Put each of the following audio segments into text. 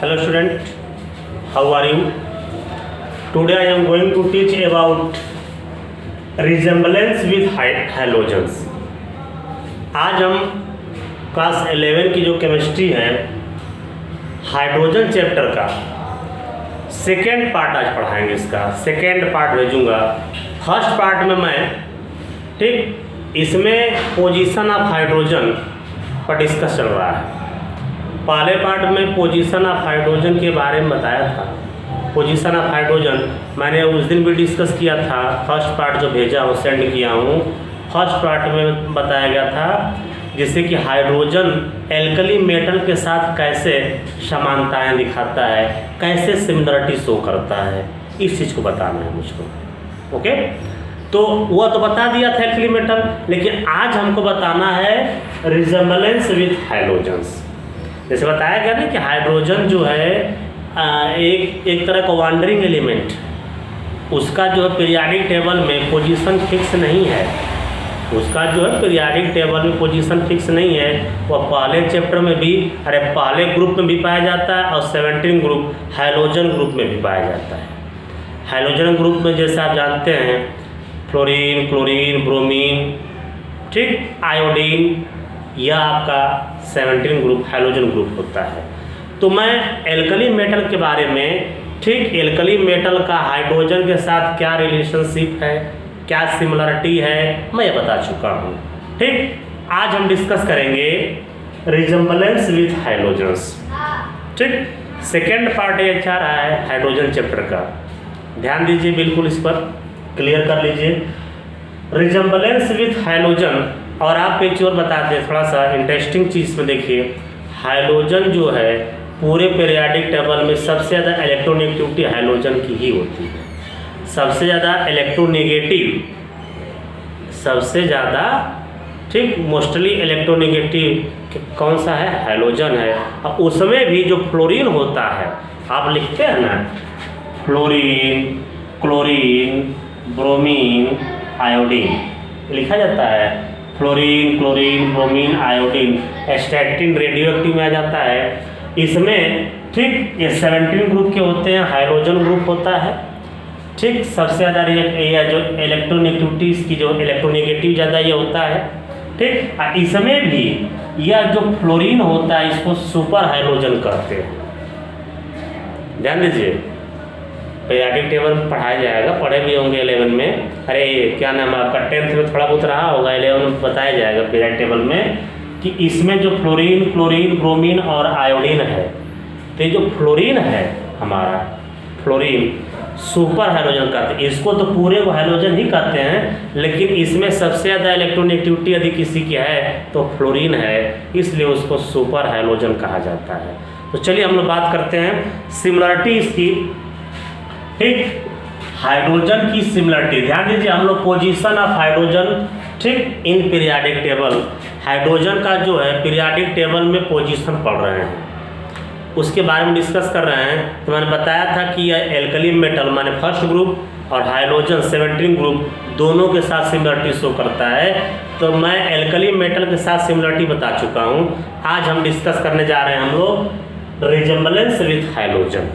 Hello student, how are you? Today I am going to teach about resemblance with halogens. आज हम class 11 की जो chemistry है hydrogen chapter का second part आज पढ़ाएंगे। इसका सेकेंड पार्ट भेजूंगा। फर्स्ट पार्ट में मैं ठीक इसमें पोजीशन ऑफ हाइड्रोजन पर डिस्कस चल रहा है। पहले पार्ट में पोजीशन ऑफ हाइड्रोजन के बारे में बताया था। पोजीशन ऑफ हाइड्रोजन मैंने उस दिन भी डिस्कस किया था। फर्स्ट पार्ट जो भेजा हूँ सेंड किया हूँ, फर्स्ट पार्ट में बताया गया था जिससे कि हाइड्रोजन एल्कली मेटल के साथ कैसे समानताएं दिखाता है, कैसे सिमिलरिटी शो करता है, इस चीज़ को बताना है मुझको। ओके, तो वह तो बता दिया था एल्कली मेटल, लेकिन आज हमको बताना है रिजेम्बलेंस विथ हाइड्रोजन्स। जैसे बताया गया ना कि हाइड्रोजन जो है एक तरह का वांडरिंग एलिमेंट, उसका जो है पीरियाडिक टेबल में पोजीशन फिक्स नहीं है। उसका जो है पीरियाडिक टेबल में पोजीशन फिक्स नहीं है। वह पहले चैप्टर में भी पहले ग्रुप में भी पाया जाता है और 17 ग्रुप हाइड्रोजन ग्रुप में भी पाया जाता है। हाइड्रोजन ग्रुप में जैसे आप जानते हैं फ्लोरीन, क्लोरीन, ब्रोमीन, ठीक, आयोडीन, यह आपका 17 ग्रुप हाइड्रोजन ग्रुप होता है। तो मैं एल्कली मेटल के बारे में, ठीक, एल्कली मेटल का हाइड्रोजन के साथ क्या रिलेशनशिप है, क्या सिमिलरिटी है, मैं ये बता चुका हूँ। ठीक, आज हम डिस्कस करेंगे रिजेम्बलेंस विथ हाइड्रोजन्स। ठीक, सेकेंड पार्ट ये चाह रहा है हाइड्रोजन चैप्टर का। ध्यान दीजिए, बिल्कुल इस पर क्लियर कर लीजिए। Resemblance with hydrogen. और आप एक चीज़ और बताते हैं, थोड़ा सा इंटरेस्टिंग चीज़ में देखिए, हाइड्रोजन जो है पूरे पीरियाडिक टेबल में सबसे ज़्यादा इलेक्ट्रोनेगेटिविटी हाइड्रोजन की ही होती है। सबसे ज़्यादा इलेक्ट्रोनेगेटिव, सबसे ज़्यादा, ठीक, मोस्टली इलेक्ट्रोनेगेटिव कौन सा है? हाइड्रोजन है। और उसमें भी जो फ्लोरीन होता है, आप लिखते हैं ना, फ्लोरीन, क्लोरीन, ब्रोमीन, आयोडीन, लिखा जाता है। Fluorine, chlorine, bromine, iodine statin radio active में आ जाता है। इसमें ठीक ये 17 ग्रुप के होते हैं, हाइड्रोजन ग्रुप होता है। ठीक, सबसे ज़्यादा जो इलेक्ट्रोनेगेटिविटी, इसकी जो इलेक्ट्रोनेगेटिव ज़्यादा ये होता है। ठीक, इसमें भी यह जो फ्लोरीन होता है इसको सुपर हाइड्रोजन कहते हैं। ध्यान दीजिए, पीरियाडिक टेबल में पढ़ाया जाएगा, पढ़े भी होंगे 11 में। अरे क्या नाम है आपका, 10th में थोड़ा बहुत रहा होगा, 11 में बताया जाएगा पीरियाडिक टेबल में कि इसमें जो फ्लोरीन, क्लोरीन, ब्रोमीन और आयोडीन है, तो ये जो फ्लोरीन है हमारा, फ्लोरीन सुपर हाइड्रोजन कहते हैं। इसको तो पूरे को हाइड्रोजन ही कहते हैं, लेकिन इसमें सबसे ज़्यादा इलेक्ट्रोनेगेटिविटी यदि किसी की है तो फ्लोरीन है, इसलिए उसको सुपर हाइड्रोजन कहा जाता है। तो चलिए हम लोग बात करते हैं सिमिलरिटी इसकी। ठीक, हाइड्रोजन की सिमिलरिटी ध्यान दीजिए। हम लोग पोजीशन ऑफ हाइड्रोजन, ठीक, इन पीरियाडिक टेबल, हाइड्रोजन का जो है पीरियाडिक टेबल में पोजीशन पढ़ रहे हैं, उसके बारे में डिस्कस कर रहे हैं। तो मैंने बताया था कि यह एल्कली मेटल माने फर्स्ट ग्रुप और हाइड्रोजन 17 ग्रुप दोनों के साथ सिमिलरिटी शो करता है। तो मैं एल्कली मेटल के साथ सिमिलरिटी बता चुका हूँ। आज हम डिस्कस करने जा रहे हैं हम लोग resemblance with hydrogen.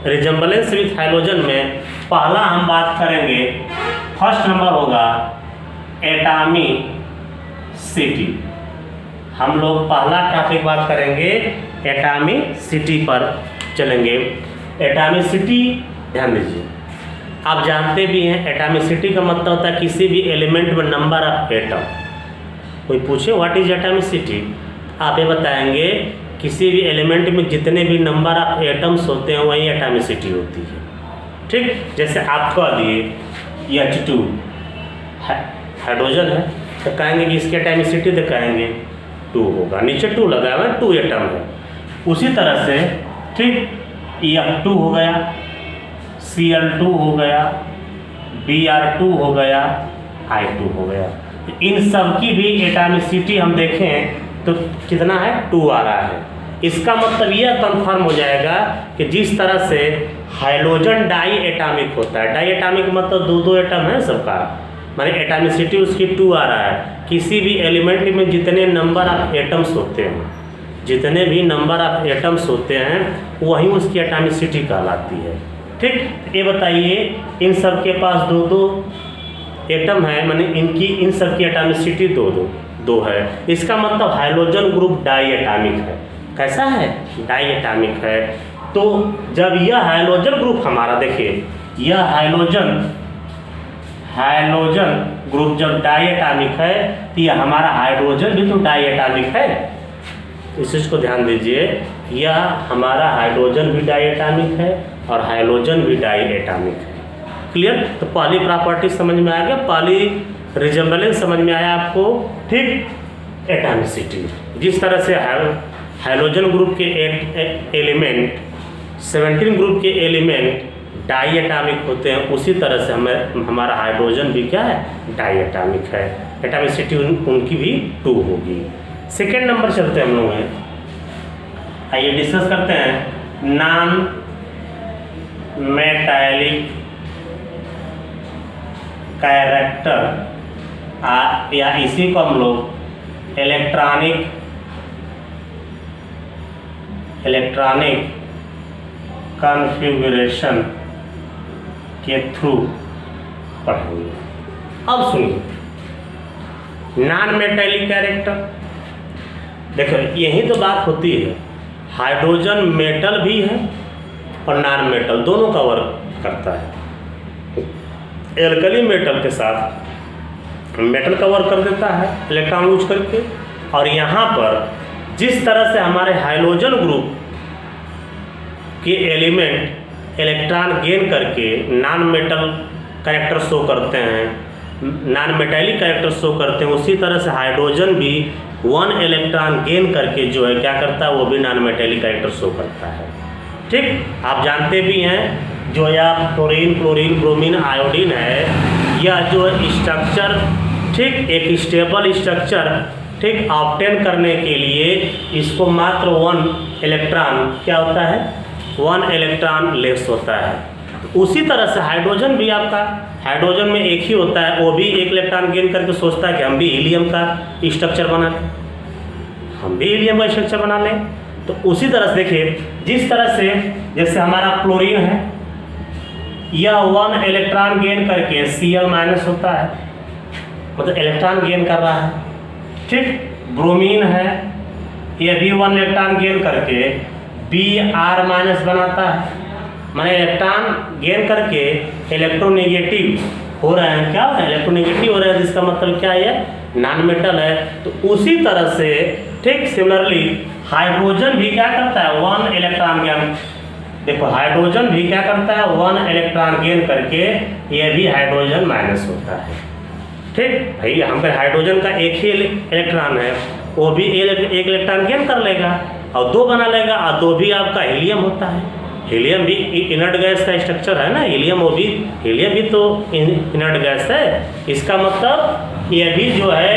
Resemblance with hydrogen में पहला हम बात करेंगे, फर्स्ट नंबर होगा एटॉमिसिटी। हम लोग पहला टॉपिक बात करेंगे एटॉमिसिटी पर चलेंगे। एटॉमिसिटी ध्यान दीजिए, आप जानते भी हैं एटॉमिसिटी का मतलब होता है किसी भी एलिमेंट में नंबर ऑफ एटम। कोई पूछे व्हाट इज एटॉमिसिटी, आप ये बताएंगे किसी भी एलिमेंट में जितने भी नंबर ऑफ एटम्स होते हैं वही एटॉमिसिटी होती है। ठीक, जैसे आप कह दिए H2 हाइड्रोजन है तो कहेंगे कि इसकी एटॉमिसिटी तो कहेंगे 2 होगा, नीचे 2 लगा हुआ है, 2 एटम है। उसी तरह से ठीक F2 हो गया, Cl2 हो गया, Br2 हो गया, I2 हो गया। इन सब की भी एटॉमिसिटी हम देखें तो कितना है, 2 आ रहा है। इसका मतलब यह कंफर्म हो जाएगा कि जिस तरह से हाइड्रोजन डाई एटॉमिक होता है, डाई एटॉमिक मतलब 2-2 एटम है सबका, माने एटॉमिसिटी उसकी 2 आ रहा है। किसी भी एलिमेंट में जितने नंबर ऑफ एटम्स होते हैं जितने भी नंबर ऑफ एटम्स होते हैं वही उसकी एटॉमिसिटी कहलाती है। ठीक, ये बताइए इन सब के पास दो दो एटम है, माने इन सब की एटॉमिसिटी दो है। इसका मतलब हाइड्रोजन ग्रुप डाई एटॉमिक है। कैसा है? डाई एटॉमिक है। तो जब यह हाइड्रोजन ग्रुप हमारा, देखिए यह हाइड्रोजन ग्रुप जब डाई एटॉमिक है तो यह हमारा हाइड्रोजन भी तो डाई एटॉमिक है। इस चीज़ को ध्यान दीजिए, यह हमारा हाइड्रोजन भी डाई एटॉमिक है और हाइड्रोजन भी डाई एटॉमिक है। क्लियर? तो पहली प्रॉपर्टी समझ में आ गया, पहली रिजेम्बलेंस समझ में आया आपको। ठीक, एटॉमिसिटी। जिस तरह से हाइड्रोजन ग्रुप के एलिमेंट 17 ग्रुप के एलिमेंट डाई एटॉमिक होते हैं, उसी तरह से हमारा हाइड्रोजन भी क्या है? डाई एटॉमिक है। एटॉमिसिटी उनकी भी 2 होगी। सेकेंड नंबर चलते हैं हम लोग हैं, आइए डिस्कस करते हैं नॉन मेटैलिक कैरेक्टर, या इसी को हम लोग इलेक्ट्रॉनिक कॉन्फ़िगरेशन के थ्रू पढ़ेंगे। अब सुनिए नॉन मेटैलिक कैरेक्टर। देखो यही तो बात होती है, हाइड्रोजन मेटल भी है और नॉन मेटल, दोनों का वर्क करता है। एल्कली मेटल के साथ मेटल का वर्क कर देता है इलेक्ट्रॉन यूज करके। और यहाँ पर जिस तरह से हमारे हाइड्रोजन ग्रुप के एलिमेंट इलेक्ट्रॉन गेन करके नॉन मेटल कैरेक्टर शो करते हैं, नॉन मेटैलिक कैरेक्टर शो करते हैं, उसी तरह से हाइड्रोजन भी 1 इलेक्ट्रॉन गेन करके जो है क्या करता है, वो भी नॉन मेटैलिक कैरेक्टर शो करता है। ठीक, आप जानते भी हैं जो या फ्लोरीन, क्लोरीन, ब्रोमीन, आयोडीन है, यह जो स्ट्रक्चर, ठीक, एक स्टेबल स्ट्रक्चर, ठीक, ऑब्टेन करने के लिए इसको मात्र 1 इलेक्ट्रॉन क्या होता है, 1 इलेक्ट्रॉन लेस होता है। उसी तरह से हाइड्रोजन भी आपका, हाइड्रोजन में एक ही होता है, वो भी 1 इलेक्ट्रॉन गेन करके सोचता है कि हम भी हीलियम का स्ट्रक्चर बना लें, हम भी हीलियम का स्ट्रक्चर बना लें। तो उसी तरह से देखिए, जिस तरह से जैसे हमारा क्लोरीन है, यह 1 इलेक्ट्रॉन गेन करके Cl- होता है, मतलब इलेक्ट्रॉन गेन कर रहा है। ठीक, ब्रोमीन है, यह भी 1 इलेक्ट्रॉन गेन करके Br- बनाता है, माने इलेक्ट्रॉन गेन करके इलेक्ट्रोनेगेटिव हो रहे हैं। क्या है? इलेक्ट्रोनेगेटिव हो रहे हैं, जिसका मतलब क्या है, नॉन मेटल है। तो उसी तरह से ठीक सिमिलरली हाइड्रोजन भी क्या करता है, 1 इलेक्ट्रॉन गेन। देखो हाइड्रोजन भी क्या करता है, 1 इलेक्ट्रॉन गेन करके यह भी हाइड्रोजन माइनस होता है। ठीक भाई, हम पे हाइड्रोजन का एक ही इलेक्ट्रॉन है, वो भी एक इलेक्ट्रॉन गेन कर लेगा और 2 बना लेगा, और 2 भी आपका हीलियम होता है। हीलियम भी इनर्ट गैस का स्ट्रक्चर है ना, हीलियम भी तो इनर्ट गैस है। इसका मतलब यह भी जो है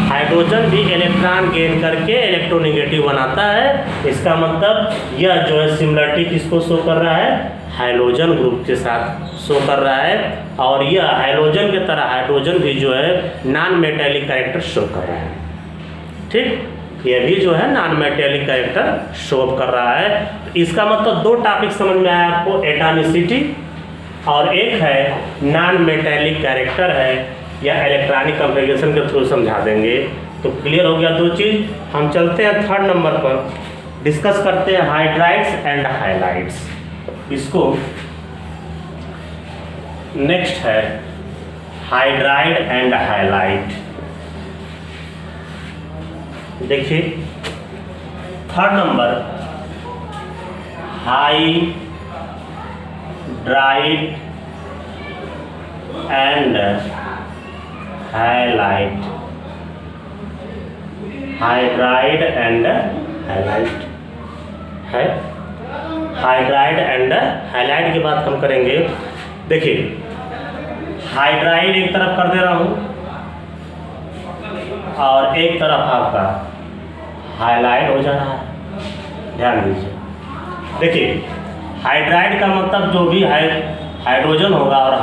हाइड्रोजन भी इलेक्ट्रॉन गेन करके इलेक्ट्रोनेगेटिव बनाता है। इसका मतलब यह जो है सिमिलरिटी किसको शो कर रहा है, हाइड्रोजन ग्रुप के साथ शो कर रहा है। और यह हाइड्रोजन की तरह हाइड्रोजन भी जो है नॉन मेटैलिक कैरेक्टर शो कर रहा है। ठीक, यह भी जो है नॉन मेटैलिक कैरेक्टर शो कर रहा है। इसका मतलब 2 टॉपिक समझ में आया आपको, एटॉमिसिटी और एक है नॉन मेटैलिक कैरेक्टर है, या इलेक्ट्रॉनिक कॉन्फ़िगरेशन के थ्रू समझा देंगे। तो क्लियर हो गया 2 चीज़। हम चलते हैं 3rd नंबर पर, डिस्कस करते हैं हाइड्राइड्स एंड हाइलाइट्स। इसको नेक्स्ट है हाइड्राइड एंड हाइलाइट। देखिए 3rd number hydride and highlight. Hydride and highlight है, हाइड्राइड एंड हाइलाइट की बात हम करेंगे। देखिए हाइड्राइड एक तरफ कर दे रहा हूँ और एक तरफ आपका हाइलाइट हो जा रहा है, ध्यान दीजिए। देखिए हाइड्राइड का मतलब जो भी हाइड्रोजन होगा और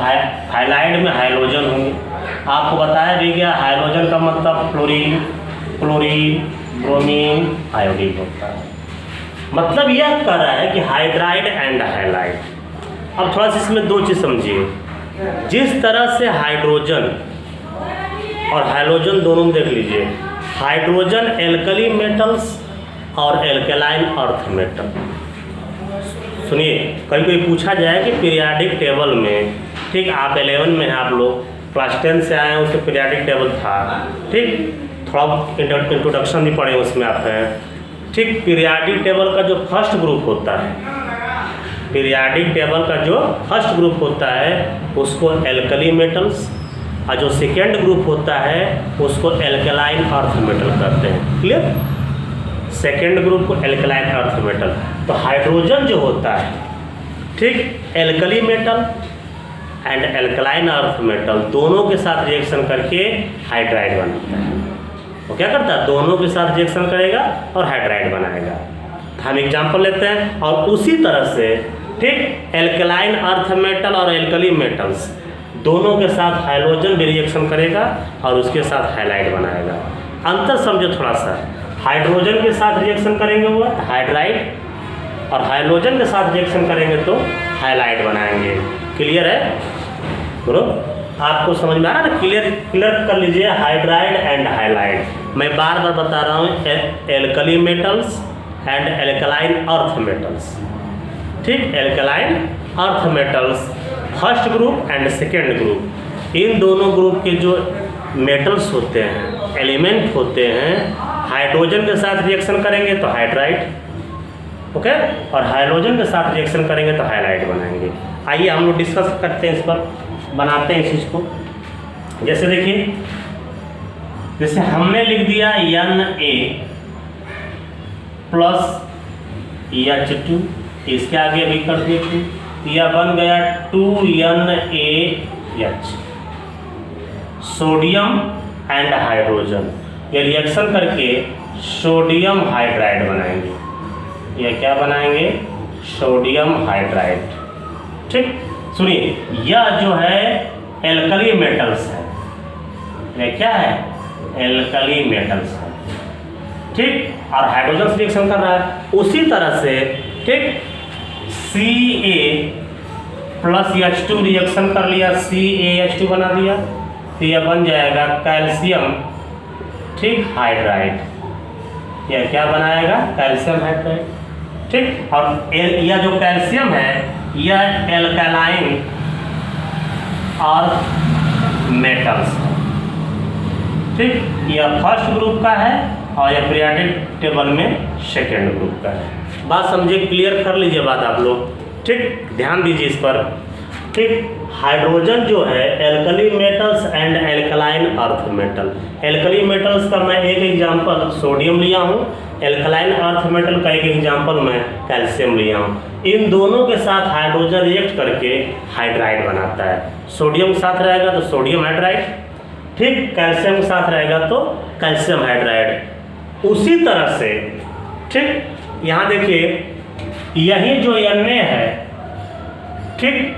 हाइलाइट में हाइड्रोजन होंगे। आपको बताया भी गया हाइड्रोजन का मतलब फ्लोरीन, क्लोरीन, ब्रोमीन आयोडीन होता है। मतलब यह कह रहा है कि हाइड्राइड एंड हैलाइड। अब थोड़ा सा इसमें दो चीज़ समझिए। जिस तरह से हाइड्रोजन और हैलोजन दोनों में देख लीजिए, हाइड्रोजन एल्कली मेटल्स और एल्कलाइन अर्थ मेटल। सुनिए, कभी कोई पूछा जाए कि पीरियाडिक टेबल में, ठीक, आप 11 में हैं, आप लोग क्लास 10 से आए हैं, उसमें पीरियाडिक टेबल था, ठीक, थोड़ा इंट्रोडक्शन भी पढ़े उसमें आप हैं, ठीक। पीरियाडिक टेबल का जो फर्स्ट ग्रुप होता है, पीरियाडिक टेबल का जो फर्स्ट ग्रुप होता है उसको एल्कली मेटल्स, और जो सेकेंड ग्रुप होता है उसको एल्कलाइन अर्थ मेटल कहते हैं। क्लियर? सेकेंड ग्रुप को एल्कलाइन अर्थ मेटल। तो हाइड्रोजन जो होता है, ठीक, alkali metal and alkaline earth metal दोनों के साथ रिएक्शन करके हाइड्राइड बनाता है। वो क्या करता है? दोनों के साथ रिएक्शन करेगा और हाइड्राइड बनाएगा। हम एग्जांपल लेते हैं। और उसी तरह से, ठीक, एल्कलाइन अर्थ मेटल और एल्कली मेटल्स दोनों के साथ हाइड्रोजन भी रिएक्शन करेगा और उसके साथ हाइलाइड बनाएगा। अंतर समझो थोड़ा सा। हाइड्रोजन के साथ रिएक्शन करेंगे वो हाइड्राइड, और हाइड्रोजन के साथ रिएक्शन करेंगे तो हाइलाइट बनाएंगे। क्लियर है? बोलो, आपको समझ में आ रहा है ना? क्लियर कर लीजिए। हाइड्राइड एंड हाइलाइट मैं बार बार बता रहा हूँ, alkali metals and alkaline earth metals, ठीक, alkaline earth metals first group and second group, इन दोनों ग्रुप के जो मेटल्स होते हैं, एलिमेंट होते हैं, हाइड्रोजन के साथ रिएक्शन करेंगे तो हाइड्राइड, ओके, और हाइड्रोजन के साथ रिएक्शन करेंगे तो हाइलाइट बनाएंगे। आइए हम लोग डिस्कस करते हैं इस पर, बनाते हैं इस चीज़ को। जैसे देखिए, जैसे हमने लिख दिया Na प्लस H2, इसके आगे भी कर दिए, यह बन गया 2NaH, सोडियम एंड हाइड्रोजन। ये रिएक्शन करके सोडियम हाइड्राइड बनाएंगे। यह क्या बनाएंगे? सोडियम हाइड्राइड, ठीक। सुनिए, यह जो है एल्कली मेटल्स है, यह क्या है? एल्कली मेटल्स है, ठीक, और हाइड्रोजन से रिएक्शन कर रहा है। उसी तरह से, ठीक, Ca प्लस H2 रिएक्शन कर लिया, CaH2 बना दिया, तो यह बन जाएगा कैल्शियम, ठीक, हाइड्राइड। यह क्या बनाएगा? कैल्शियम हाइड्राइड, ठीक। और यह जो कैल्शियम है यह एल्कलाइन अर्थ मेटल्स है, ठीक। यह फर्स्ट ग्रुप का है और यह पीरियोडिक टेबल में सेकेंड ग्रुप का है। बात समझिए, क्लियर कर लीजिए बात आप लोग, ठीक, ध्यान दीजिए इस पर, ठीक। हाइड्रोजन जो है alkali metals and alkaline earth metal. Alkali metals का मैं एक एग्जांपल सोडियम लिया हूँ, एल्कलाइन अर्थ मेटल का एक एग्जांपल मैं कैल्शियम लिया हूँ। इन दोनों के साथ हाइड्रोजन रिएक्ट करके हाइड्राइड बनाता है। सोडियम के साथ रहेगा तो सोडियम हाइड्राइड, ठीक, कैल्शियम के साथ रहेगा तो कैल्शियम हाइड्राइड। उसी तरह से, ठीक, यहाँ देखिए, यही जो Na है, ठीक,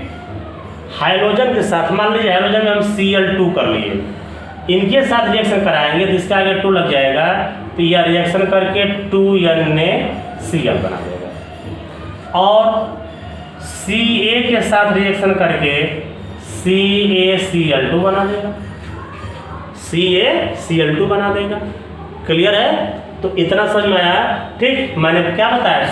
हाइड्रोजन के साथ, मान लीजिए हाइड्रोजन में हम Cl2 कर लिए, इनके साथ रिएक्शन कराएंगे तो इसके आगे 2 लग जाएगा, तो यह रिएक्शन करके 2NaCl बना देगा। और Ca के साथ रिएक्शन करके CaCl2 बना देगा, CaCl2 बना देगा। क्लियर है? तो इतना समझ में आया, ठीक। मैंने क्या बताया?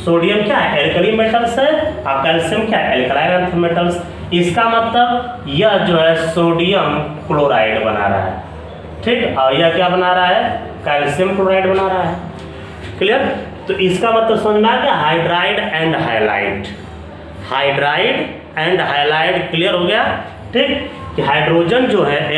सोडियम क्या है? एल्कली मेटल्स है, और कैल्शियम क्या है? Alkaline earth metals. इसका मतलब यह जो है सोडियम क्लोराइड बना रहा है, ठीक, और यह क्या बना रहा है? कैल्शियम क्लोराइड बना रहा है। क्लियर? तो इसका मतलब समझ में आ गया, hydride and highlight, hydride and highlight. Clear हो गया, ठीक, कि हाइड्रोजन जो है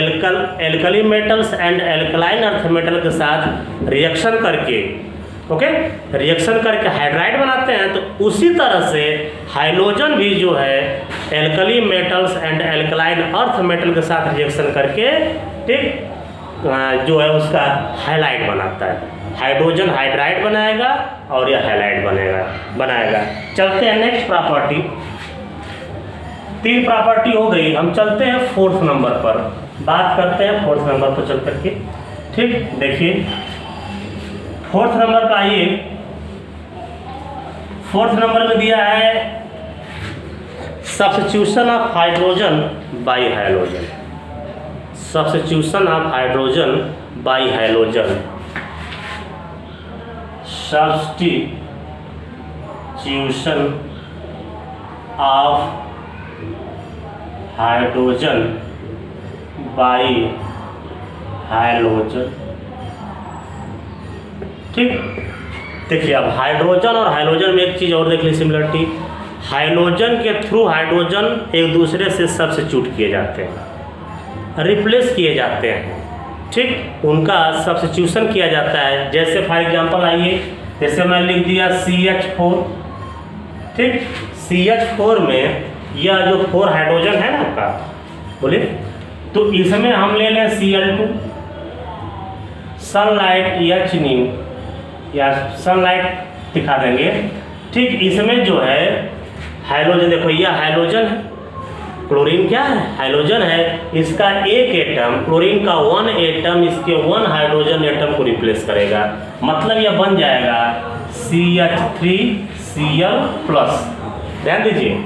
alkali metals and alkaline earth metal के साथ रिएक्शन करके, ओके, रिएक्शन करके हाइड्राइड बनाते हैं। तो उसी तरह से हाइड्रोजन भी जो है alkali metals and alkaline earth metal के साथ रिएक्शन करके, ठीक, जो है उसका हाइलाइट बनाता है। हाइड्रोजन हाइड्राइड बनाएगा और यह हाइलाइट बनाएगा। चलते हैं नेक्स्ट प्रॉपर्टी। 3 प्रॉपर्टी हो गई, हम चलते हैं 4th नंबर पर, बात करते हैं 4th नंबर पर चल करके, ठीक। देखिए, फोर्थ नंबर का आइए, फोर्थ नंबर में दिया है substitution of hydrogen by halogen. Substitution of hydrogen by halogen, substitution of hydrogen by halogen. ठीक, देखिए अब हाइड्रोजन और हैलोजन में एक चीज़ और देख ली सिमिलरिटी, हाइड्रोजन के थ्रू हाइड्रोजन एक दूसरे से सब्स्टिट्यूट किए जाते हैं, रिप्लेस किए जाते हैं। ठीक, उनका सब्स्टिट्यूशन किया जाता है। जैसे फॉर एग्जांपल आइए, जैसे मैं लिख दिया CH4। ठीक, CH4 में यह जो 4 हाइड्रोजन है ना आपका, बोलिए, तो इसमें हम ले लें Cl2, सनलाइट H न्यू या सनलाइट दिखा देंगे। ठीक, इसमें जो है हाइड्रोजन, देखो यह हाइड्रोजन है, क्लोरीन क्या है, हाइड्रोजन है, इसका एक एटम, क्लोरीन का 1 एटम इसके 1 हाइड्रोजन एटम को रिप्लेस करेगा, मतलब यह बन जाएगा CH3Cl+। ध्यान दीजिए,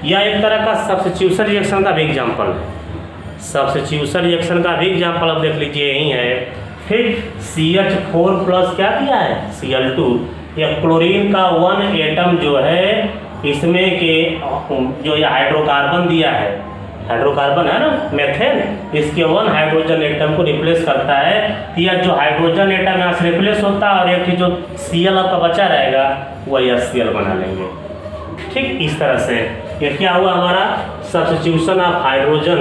यह एक तरह का सब्स्टिट्यूशन रिएक्शन का भी एग्जाम्पल है। सब्स्टिट्यूशन रिएक्शन का भी एग्जाम्पल अब देख लीजिए, यही है। फिर CH4+ क्या दिया है, Cl2, यह क्लोरीन का 1 एटम जो है इसमें के जो यह हाइड्रोकार्बन दिया है, हाइड्रोकार्बन है ना, मेथेन, इसके 1 हाइड्रोजन एटम को रिप्लेस करता है। यह जो हाइड्रोजन एटम यहाँ से रिप्लेस होता है और एक जो Cl आपका बचा रहेगा वह HCl बना लेंगे। ठीक, इस तरह से ये क्या हुआ हमारा substitution of hydrogen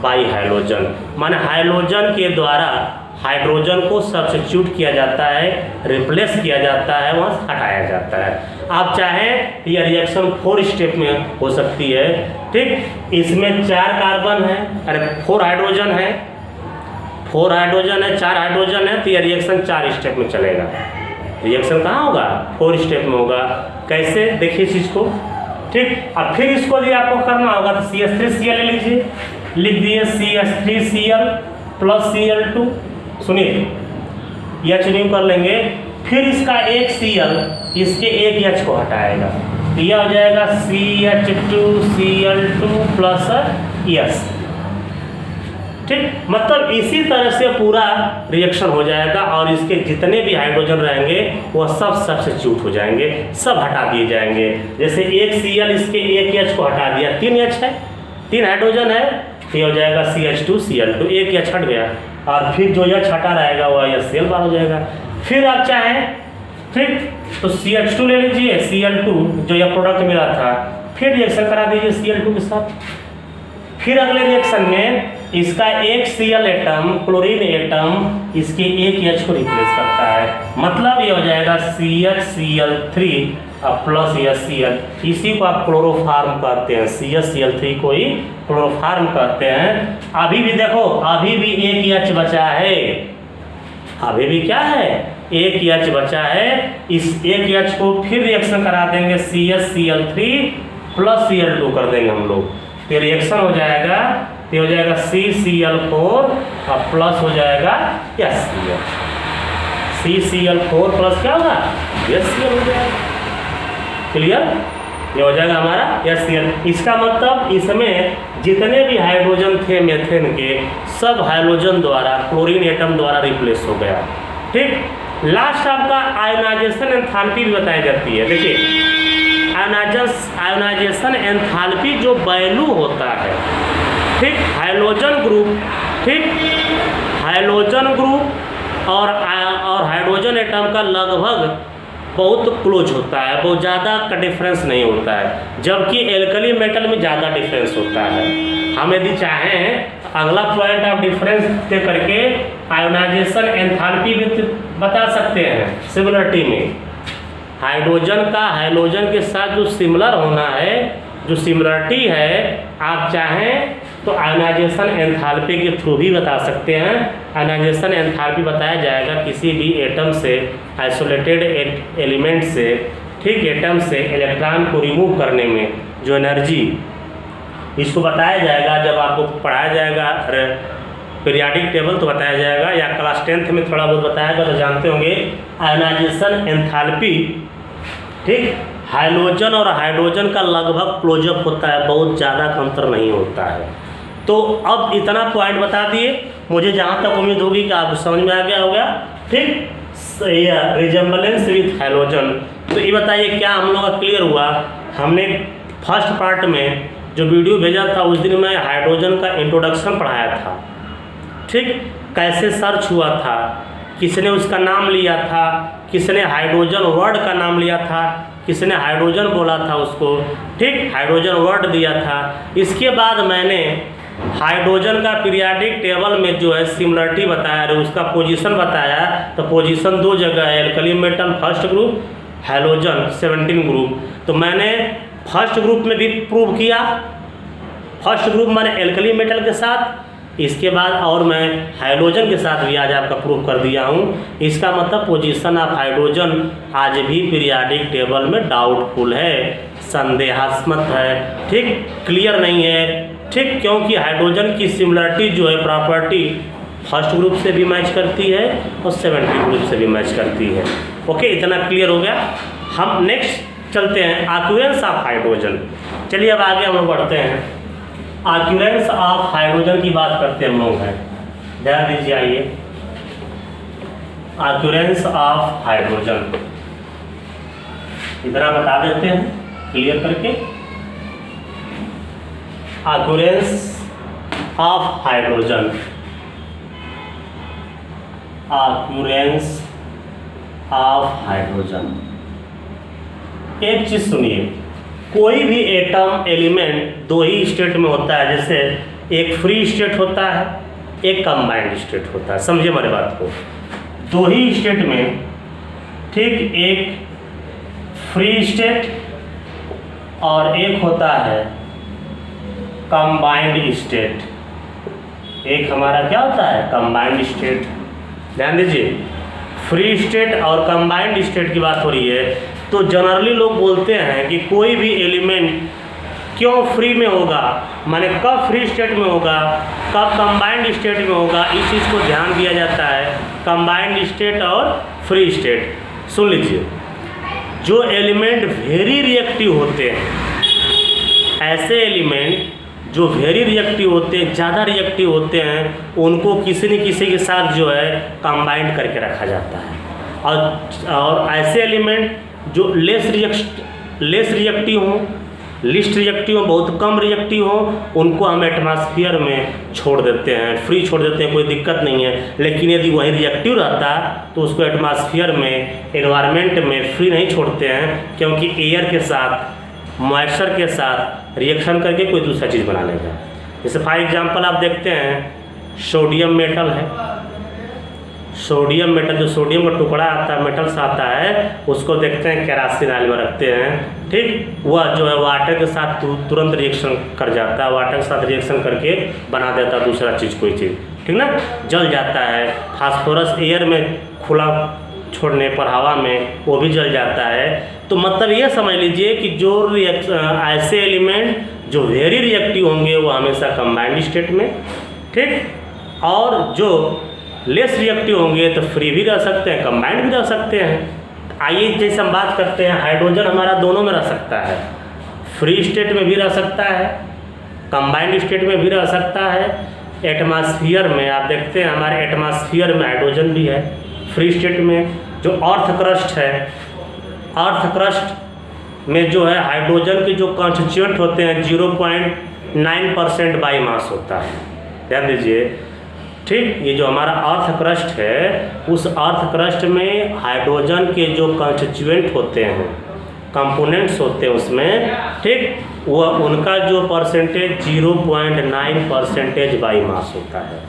by halogen, माने हाइड्रोजन के द्वारा हाइड्रोजन को सब्स्टिट्यूट किया जाता है, रिप्लेस किया जाता है, वहाँ से हटाया जाता है। आप चाहें यह रिएक्शन 4 स्टेप में हो सकती है। ठीक, इसमें 4 कार्बन है, अरे 4 हाइड्रोजन है, 4 हाइड्रोजन है, 4 हाइड्रोजन है, तो यह रिएक्शन 4 स्टेप में चलेगा। रिएक्शन कहाँ होगा, 4 स्टेप में होगा। कैसे, देखिए इस चीज़ को। ठीक, अब फिर इसको यदि आपको करना होगा तो CH3Cl ले लीजिए, लिख दिए CH3Cl + Cl2, सुनिए H न्यू कर लेंगे, फिर इसका एक Cl इसके एक H को हटाएगा, तो यह हो जाएगा CH2Cl2 + S। ठीक, मतलब इसी तरह से पूरा रिएक्शन हो जाएगा और इसके जितने भी हाइड्रोजन रहेंगे वह सब सब्स्टिट्यूट हो जाएंगे, सब हटा दिए जाएंगे। जैसे एक Cl इसके एक H को हटा दिया, 3 H है, 3 हाइड्रोजन है, ये हो जाएगा CH2Cl2, एक H हट गया और फिर जो H हटा रहेगा वह HCl बार हो जाएगा। फिर आप चाहें, ठीक, तो CH2 ले लीजिए, Cl2 जो यह प्रोडक्ट मिला था, फिर रिएक्शन करा दीजिए Cl2 के साथ। फिर अगले रिएक्शन में इसका एक Cl एटम, क्लोरीन एटम, इसके एक H को रिप्लेस करता है, मतलब ये हो जाएगा CHCl3 + HCl। इसी को आप क्लोरोफार्म कहते हैं, CHCl3 को ही क्लोरोफार्म कहते हैं। अभी भी देखो, अभी भी एक H बचा है, अभी भी क्या है, एक H बचा है। इस एक H को फिर रिएक्शन करा देंगे, CHCl3 + Cl2 कर देंगे हम लोग, तो रिएक्शन हो जाएगा, ये हो जाएगा CCl4 और प्लस हो जाएगा HCl। CCl4 प्लस क्या होगा, HCl हो जाएगा। क्लियर, ये हो जाएगा हमारा HCl। इसका मतलब इसमें जितने भी हाइड्रोजन थे मेथेन के, सब हाइड्रोजन द्वारा, क्लोरीन एटम द्वारा रिप्लेस हो गया। ठीक, लास्ट आपका आयोनाइजेशन एंथैल्पी भी बताई जाती है। देखिए आयोनाइजेशन एंथैल्पी जो वैल्यू होता है, ठीक, हाइड्रोजन ग्रुप, ठीक, हाइड्रोजन ग्रुप और हाइड्रोजन एटम का लगभग बहुत क्लोज होता है, बहुत ज़्यादा का डिफरेंस नहीं होता है, जबकि एल्कली मेटल में ज़्यादा डिफरेंस होता है। हम यदि चाहें अगला पॉइंट ऑफ डिफरेंस दे करके आयोनाइजेशन एंथैल्पी भी बता सकते हैं। सिमिलरिटी में हाइड्रोजन का हाइड्रोजन के साथ जो सिमिलर होना है, जो सिमिलरिटी है, आप चाहें तो आयोनाइजेशन एंथैल्पी के थ्रू भी बता सकते हैं। आयोनाइजेशन एंथैल्पी बताया जाएगा किसी भी एटम से, आइसोलेटेड एलिमेंट से, ठीक, एटम से इलेक्ट्रॉन को रिमूव करने में जो एनर्जी, इसको बताया जाएगा जब आपको पढ़ाया जाएगा पीरियाडिक टेबल तो बताया जाएगा, या क्लास 10th में थोड़ा बहुत बताएगा तो जानते होंगे। आयनाइजेशन एंथैल्पी, ठीक, हाइड्रोजन और हाइड्रोजन का लगभग क्लोजअप होता है, बहुत ज़्यादा अंतर नहीं होता है। तो अब इतना पॉइंट बता दिए, मुझे जहाँ तक उम्मीद होगी कि आपको समझ में आ गया होगा, ठीक। रिजेम्बलेंस विथ हाइड्रोजन, तो ये बताइए क्या हम लोग का क्लियर हुआ। हमने फर्स्ट पार्ट में जो वीडियो भेजा था उस दिन मैं हाइड्रोजन का इंट्रोडक्शन पढ़ाया था, ठीक, कैसे सर्च हुआ था, किसने उसका नाम लिया था, किसने हाइड्रोजन वर्ड का नाम लिया था, किसने हाइड्रोजन बोला था उसको, ठीक, हाइड्रोजन वर्ड दिया था। इसके बाद मैंने हाइड्रोजन का पीरियाडिक टेबल में जो है सिमिलरिटी बताया, उसका पोजीशन बताया। तो पोजीशन 2 जगह है, alkali metal first group, hydrogen 17 group. तो मैंने फर्स्ट ग्रुप में भी प्रूव किया, फर्स्ट ग्रुप मैंने एल्कली मेटल के साथ, इसके बाद और मैं हाइड्रोजन के साथ भी आज आपका प्रूव कर दिया हूँ। इसका मतलब पोजीशन ऑफ हाइड्रोजन आज भी पीरियाडिक टेबल में डाउटफुल है, संदेहास्पद है, ठीक, क्लियर नहीं है, ठीक, क्योंकि हाइड्रोजन की सिमिलरिटी जो है प्रॉपर्टी फर्स्ट ग्रुप से भी मैच करती है और 17 ग्रुप से भी मैच करती है। ओके, इतना क्लियर हो गया। हम नेक्स्ट चलते हैं, ऑक्यूरेंस ऑफ हाइड्रोजन। चलिए अब आगे हम लोग बढ़ते हैं, ऑक्यूरेंस ऑफ हाइड्रोजन की बात करते हैं हम लोग हैं, ध्यान दीजिए। आइए, ऑक्यूरेंस ऑफ हाइड्रोजन इतना बता देते हैं क्लियर करके। Occurrence of hydrogen, occurrence of hydrogen, एक चीज सुनिए, कोई भी एटम एलिमेंट 2 ही स्टेट में होता है, जैसे एक फ्री स्टेट होता है, एक कंबाइंड स्टेट होता है, समझिए हमारी बात को। 2 ही स्टेट में, ठीक, एक फ्री स्टेट और एक होता है कंबाइंड स्टेट। एक हमारा क्या होता है, कंबाइंड स्टेट। ध्यान दीजिए, फ्री स्टेट और कंबाइंड स्टेट की बात हो रही है। तो जनरली लोग बोलते हैं कि कोई भी एलिमेंट क्यों फ्री में होगा, माने कब फ्री स्टेट में होगा, कब कंबाइंड स्टेट में होगा, इस चीज़ को ध्यान दिया जाता है, कंबाइंड स्टेट और फ्री स्टेट। सुन लीजिए, जो एलिमेंट वेरी रिएक्टिव होते हैं, ऐसे एलिमेंट जो वेरी रिएक्टिव होते हैं, ज़्यादा रिएक्टिव होते हैं, उनको किसी न किसी के साथ जो है कंबाइंड करके रखा जाता है। और ऐसे एलिमेंट जो लेस रिएक्टिव हों, लिस्ट रिएक्टिव हो, बहुत कम रिएक्टिव हो, उनको हम एटमॉस्फेयर में छोड़ देते हैं, फ्री छोड़ देते हैं, कोई दिक्कत नहीं है। लेकिन यदि वही रिएक्टिव रहता तो उसको एटमॉस्फेयर में, एनवायरनमेंट में फ्री नहीं छोड़ते हैं, क्योंकि एयर के साथ, मॉइस्चर के साथ रिएक्शन करके कोई दूसरा चीज़ बना लेगा। जैसे फॉर एग्जांपल आप देखते हैं सोडियम मेटल है, सोडियम मेटल, जो सोडियम का टुकड़ा आता है, मेटल्स आता है, उसको देखते हैं केरासिन ऑयल में रखते हैं, ठीक, वह जो है वाटर के साथ तुरंत रिएक्शन कर जाता है, वाटर के साथ रिएक्शन करके बना देता है दूसरा चीज़, कोई चीज़, ठीक ना, जल जाता है। फास्फोरस एयर में खुला छोड़ने पर, हवा में, वो भी जल जाता है। तो मतलब ये समझ लीजिए कि जो ऐसे एलिमेंट जो वेरी रिएक्टिव होंगे वो हमेशा कंबाइंड स्टेट में, ठीक, और जो लेस रिएक्टिव होंगे तो फ्री भी रह सकते हैं, कंबाइंड भी रह सकते हैं। आइए जैसे हम बात करते हैं, हाइड्रोजन हमारा दोनों में रह सकता है, फ्री स्टेट में भी रह सकता है, कंबाइंड स्टेट में भी रह सकता है। एटमॉस्फेयर में आप देखते हैं, हमारे एटमॉस्फेयर में हाइड्रोजन भी है फ्री स्टेट में। जो अर्थ क्रस्ट है, अर्थ क्रस्ट में जो है हाइड्रोजन के जो कॉन्स्टिट्यूएंट होते हैं 0.9% बाई मास होता है, ध्यान दीजिए, ठीक। ये जो हमारा अर्थ क्रस्ट है, उस अर्थ क्रस्ट में हाइड्रोजन के जो कॉन्स्टिट्यूएंट होते हैं, कंपोनेंट्स होते हैं उसमें, ठीक, वह उनका जो परसेंटेज 0.9% बाई मास होता है।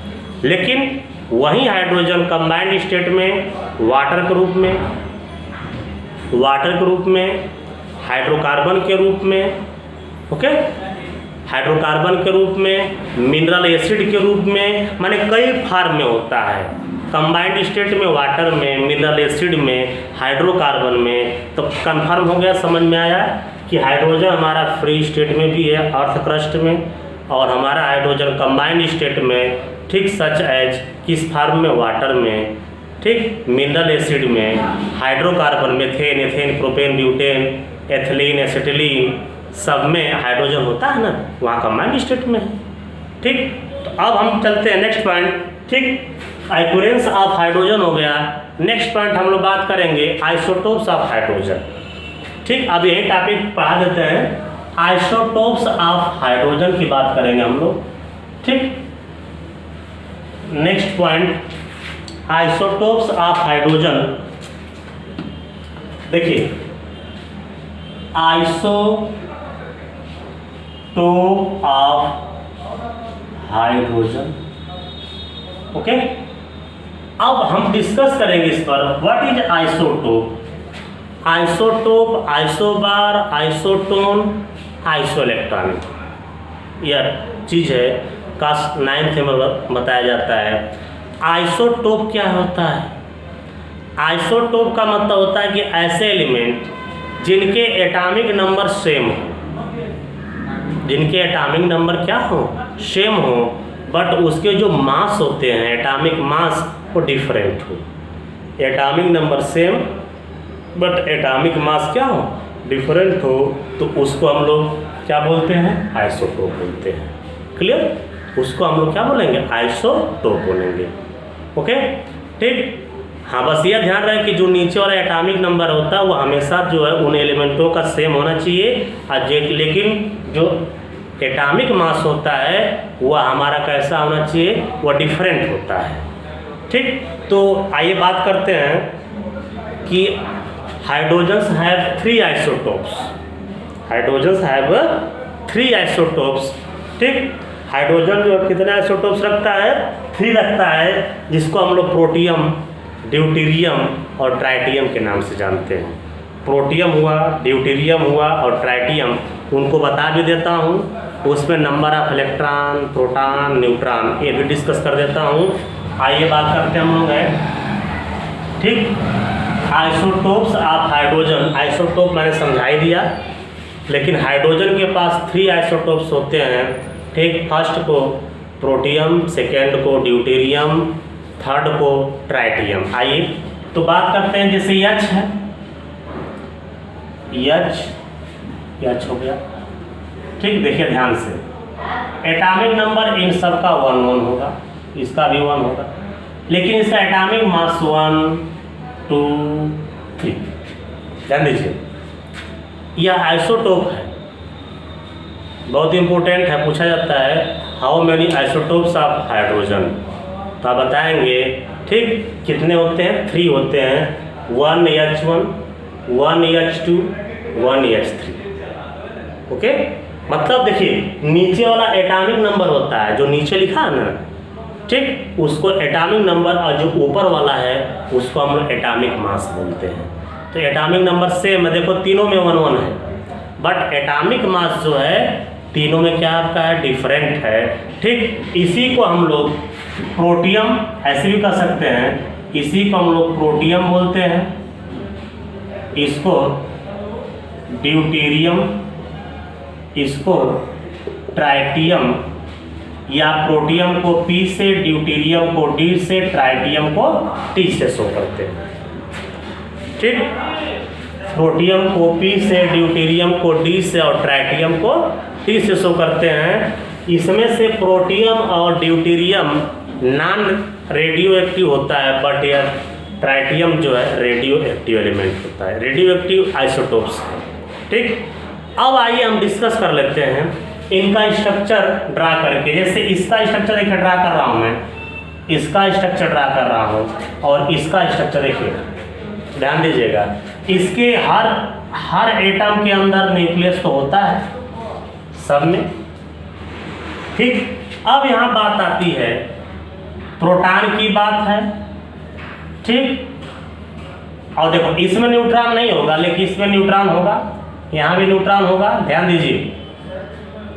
लेकिन वहीं हाइड्रोजन कंबाइंड स्टेट में वाटर के रूप में, हाइड्रोकार्बन के रूप में, ओके, हाइड्रोकार्बन के रूप में, मिनरल एसिड के रूप में, माने कई फार्म में होता है। कंबाइंड स्टेट में वाटर में, मिनरल एसिड में, हाइड्रोकार्बन में। तो कंफर्म हो गया, समझ में आया कि हाइड्रोजन हमारा फ्री स्टेट में भी है अर्थ क्रस्ट में, और हमारा हाइड्रोजन कंबाइंड स्टेट में, ठीक, सच एज किस फार्म में, वाटर में, ठीक, मिनरल एसिड में, hydrocarbon, methane, ethane, propane, butane, ethylene, acetylene, सब में हाइड्रोजन होता है ना, वहाँ कंबाइंड स्टेट में है। ठीक, तो अब हम चलते हैं नेक्स्ट पॉइंट। ठीक, ऑक्यूरेंस ऑफ हाइड्रोजन हो गया। नेक्स्ट पॉइंट हम लोग बात करेंगे आइसोटोप्स ऑफ हाइड्रोजन। ठीक, अब यही टॉपिक पढ़ा देते हैं, आइसोटोप्स ऑफ हाइड्रोजन की बात करेंगे हम लोग। ठीक, next point isotopes of hydrogen. देखिए, आइसोटोप ऑफ हाइड्रोजन, ओके। अब हम डिस्कस करेंगे इस पर, what is isotope. Isotope, isobar, isotone, isoelectronic, यह चीज़ है क्लास 9th में बताया जाता है। आइसोटोप क्या होता है? आइसोटोप का मतलब होता है कि ऐसे एलिमेंट जिनके एटॉमिक नंबर सेम हो, जिनके एटॉमिक नंबर क्या हो, सेम हो, बट उसके जो मास होते हैं, एटॉमिक मास, वो डिफरेंट हो। Atomic number same but atomic mass क्या हो, डिफरेंट हो, तो उसको हम लोग क्या बोलते हैं, आइसोटोप बोलते हैं। क्लियर? उसको हम लोग क्या बोलेंगे, आइसोटोप बोलेंगे। ओके, ठीक। हाँ, बस ये ध्यान रहे कि जो नीचे वाला एटॉमिक नंबर होता है वो हमेशा जो है उन एलिमेंटों का सेम होना चाहिए, लेकिन जो एटॉमिक मास होता है वह हमारा कैसा होना चाहिए, वह डिफरेंट होता है। ठीक, तो आइए बात करते हैं कि hydrogens have 3 isotopes. Hydrogens have 3 isotopes. ठीक, हाइड्रोजन जो कितने आइसोटोप्स रखता है, 3 रखता है, जिसको हम लोग प्रोटियम, ड्यूटेरियम और ट्राइटियम के नाम से जानते हैं। प्रोटियम हुआ, ड्यूटेरियम हुआ और ट्राइटियम, उनको बता भी देता हूँ, उसमें number of electron, proton, neutron, ये भी डिस्कस कर देता हूँ। आइए बात करते हैं हम लोग है। ठीक, आइसोटोप्स ऑफ हाइड्रोजन। आइसोटोप मैंने समझा ही दिया, लेकिन हाइड्रोजन के पास 3 आइसोटोप्स होते हैं। ठीक, फर्स्ट को प्रोटियम, सेकेंड को ड्यूटेरियम, थर्ड को ट्राइटियम। आइए तो बात करते हैं, जैसे H है, H हो गया। ठीक, देखिए ध्यान से, एटॉमिक नंबर इन सब का 1 होगा, इसका भी 1 होगा, लेकिन इसका एटॉमिक मास 1, 2, 3। ध्यान दीजिए, यह आइसोटोप है, बहुत इंपॉर्टेंट है, पूछा जाता है how many isotopes of hydrogen, तो आप बताएंगे। ठीक, कितने होते हैं, 3 होते हैं, 1H1, 1H2, 1H3। ओके, मतलब देखिए नीचे वाला एटॉमिक नंबर होता है, जो नीचे लिखा है ना, ठीक, उसको एटॉमिक नंबर, और जो ऊपर वाला है उसको हम लोग एटॉमिक मास बोलते हैं। तो एटॉमिक नंबर सेम है, देखो तीनों में 1 है, बट एटॉमिक मास जो है तीनों में क्या आपका है, डिफरेंट है। ठीक, इसी को हम लोग प्रोटियम ऐसे भी कर सकते हैं, इसी को हम लोग प्रोटियम बोलते हैं, इसको ड्यूटेरियम, इसको ट्राइटियम, या प्रोटियम को P से, ड्यूटेरियम को D से, ट्राइटियम को T से शो करते हैं। ठीक, प्रोटियम को P से, ड्यूटेरियम को D से और ट्राइटियम को T से शो करते हैं। इसमें से प्रोटियम और ड्यूटेरियम नॉन रेडियो एक्टिव होता है, बट यह ट्राइटियम जो है रेडियो एक्टिव एलिमेंट होता है, रेडियो एक्टिव आइसोटोप्स है। ठीक, अब आइए हम डिस्कस कर लेते हैं इनका स्ट्रक्चर ड्रा करके। जैसे इसका स्ट्रक्चर देखिए ड्रा कर रहा हूँ मैं, इसका स्ट्रक्चर ड्रा कर रहा हूँ, और इसका स्ट्रक्चर देखिए, ध्यान दीजिएगा, इसके हर एटम के अंदर न्यूक्लियस तो होता है सब में। ठीक, अब यहाँ बात आती है, प्रोटॉन की बात है। ठीक, और देखो इसमें न्यूट्रॉन नहीं होगा, लेकिन इसमें न्यूट्रॉन होगा, यहाँ भी न्यूट्रॉन होगा। ध्यान दीजिए,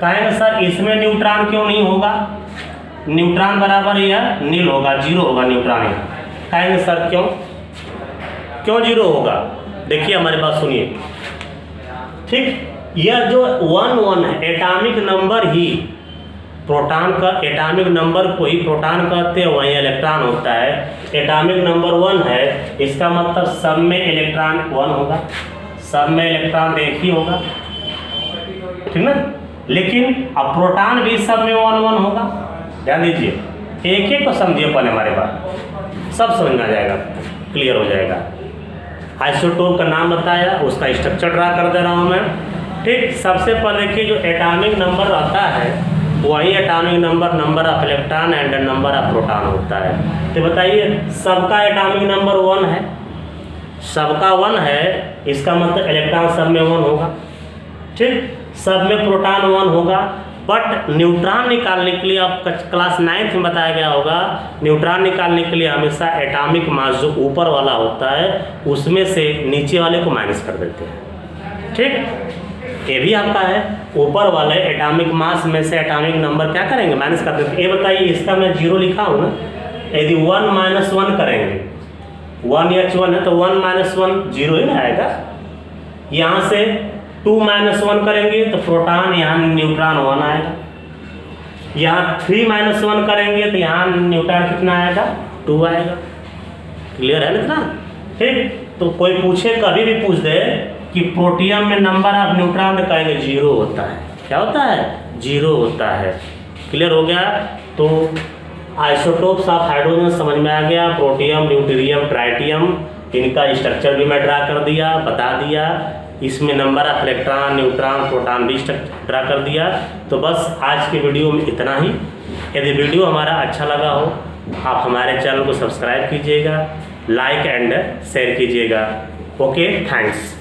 कहेंगे सर इसमें न्यूट्रॉन क्यों नहीं होगा, न्यूट्रॉन बराबर यह नील होगा, 0 होगा न्यूट्रॉन यहाँ। कहेंगे सर क्यों 0 होगा, देखिए हमारे पास सुनिए। ठीक, यह जो 1 1 है, एटॉमिक नंबर ही प्रोटॉन का एटॉमिक नंबर को ही प्रोटॉन कहते हैं, वहीं इलेक्ट्रॉन होता है। एटॉमिक नंबर 1 है, इसका मतलब सब में इलेक्ट्रॉन 1 होगा, सब में इलेक्ट्रॉन एक ही होगा, ठीक ना। लेकिन अब प्रोटॉन भी सब में 1 होगा। ध्यान दीजिए, एक एक को समझिए पहले, हमारे बात सब समझ में आ जाएगा, क्लियर हो जाएगा। आइसोटोप का नाम बताया, उसका स्ट्रक्चर ड्रा कर दे रहा हूँ मैं, ठीक। सबसे पहले देखिए, जो एटॉमिक नंबर रहता है वही atomic number of electron and number of proton होता है। तो बताइए, सबका एटॉमिक नंबर 1 है, सबका 1 है, इसका मतलब इलेक्ट्रॉन सब में 1 होगा, ठीक। सब में प्रोटॉन 1 होगा, बट न्यूट्रॉन निकालने के लिए, आप क्लास 9th में बताया गया होगा, न्यूट्रॉन निकालने के लिए हमेशा एटॉमिक मास जो ऊपर वाला होता है उसमें से नीचे वाले को माइनस कर देते हैं, ठीक। ये भी आपका है, ऊपर वाले एटॉमिक मास में से एटॉमिक नंबर क्या करेंगे, माइनस कर देते हैं। ये बताइए, इसका मैं 0 लिखा हूँ ना, यदि 1 - 1 करेंगे, 1H1 है तो 1 - 1 0 ही ना आएगा। यहाँ से 2 - 1 करेंगे तो प्रोटॉन, यहाँ न्यूट्रॉन 1 आएगा। यहाँ 3 - 1 करेंगे तो यहाँ न्यूट्रॉन कितना आएगा, 2 आएगा। क्लियर है ना इतना, ठीक। तो कोई पूछे, कभी भी पूछ दे कि प्रोटियम में नंबर ऑफ न्यूट्रॉन, कहेंगे 0 होता है। क्या होता है, 0 होता है। क्लियर हो गया। तो आइसोटोप्स ऑफ हाइड्रोजन समझ में आ गया, प्रोटियम, ड्यूटेरियम, ट्राइटियम, इनका स्ट्रक्चर भी मैं ड्रा कर दिया, बता दिया। इसमें number of electron, neutron, proton भी ड्रा कर दिया। तो बस आज की वीडियो में इतना ही। यदि वीडियो हमारा अच्छा लगा हो, आप हमारे चैनल को सब्सक्राइब कीजिएगा, लाइक एंड शेयर कीजिएगा। Okay, thanks.